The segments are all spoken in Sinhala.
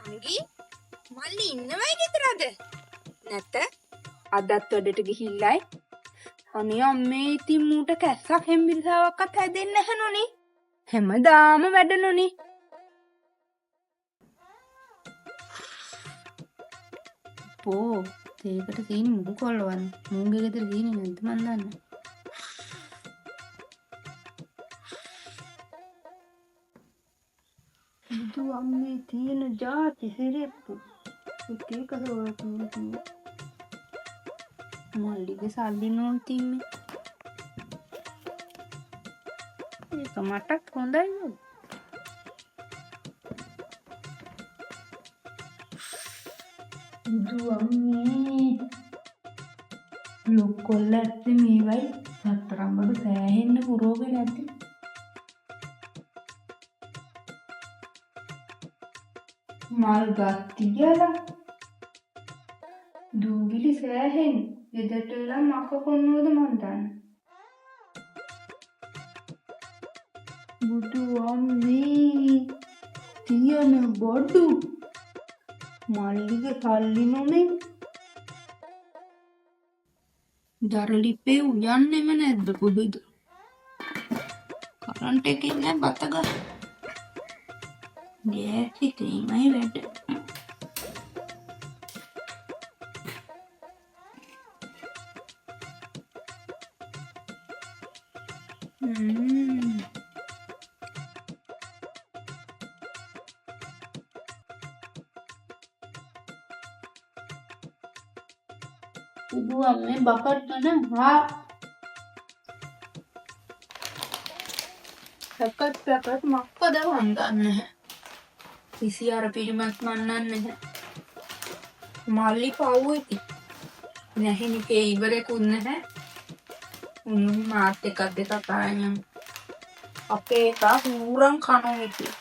නංගි මල්ලි ඉන්නවයි ගෙදරද නැත අදත් වැඩට ගිහිල්ලයි අනේ අම්මේ ඉතින් මූට කැස්සක් හෙම්බිරිසාවක්වත් හැදෙන්නේ නැහැ නෝනේ හැමදාම වැඩනෝනේ පෝ තේකට සීනි මුළු කොල්ලවන්න මූගේ ගෙදර සීනි නැද්ද මන් දන්නේ බුදු අම්මේ තියෙන જાති සිරෙප්පු ඒක කදවකින් මල්ලිගේ සල්ලි නෝන් තින්නේ ඒක මටත් හොඳයි නේද බුදු අම්මේ ලොක්කොල්ලත් මේවයි සතරම්බඩ සෑහෙන්න පුරෝගේ නැති මල් ගත්ති කියලා දූවිලි සෑහෙන් ගෙදරට වෙලා මක කොන්නෝද මන් දන්නේ බුදු අම්මේ තියන බඩු මල්ලිගේ සල්ලි නොනේ දරලිපේ උයන්නෙම නැද්ද පුදුද කරන්ට් එකේ නෑ බත ගන්න ගෑස් එකේමයි වැඩ බුදු අම්මේ බකට් නන හා පැකට් මක්කද වන්දන්නේ කිසි අර පිළිමත් මන්නන්නේ නැහැ මල්ලි පවුයි නැහිනිකේ ඉවරෙකුත් නැහැ උන් මාත් එකක් දෙකක් ආයන් අපේ එක හූරන් කනෝ හිටියේ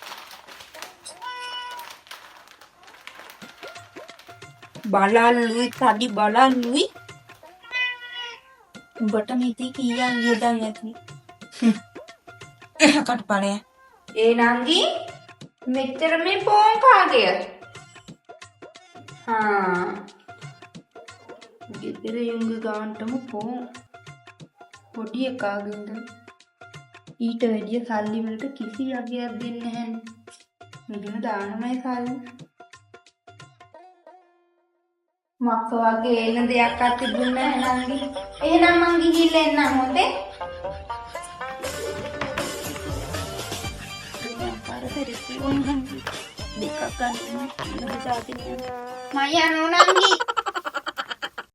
බලල්ලුයි තඩි බලල්ලුයි උඹට මිති කීයක් යදන් ඇති එහකට පණය ඒ නංගි මෙච්චර මේ ෆෝන් කාගේද ගෙදර යුංග ගාන්ටම ෆෝන් පොඩි එකාගෙන්ද ඊට වැඩිය සල්ලි වලට කිසි අගයක් දෙන්නේ නැහැ මෙතන දානමයි සල්ලි මක්ක වගේ එන දෙයක් අත් තිබුණේ නැහැ නංගි එහෙනම් මං ගිහිල්ලා එන්නම් හොඳේ දෙකක් ගන්න මම යනවා නංගි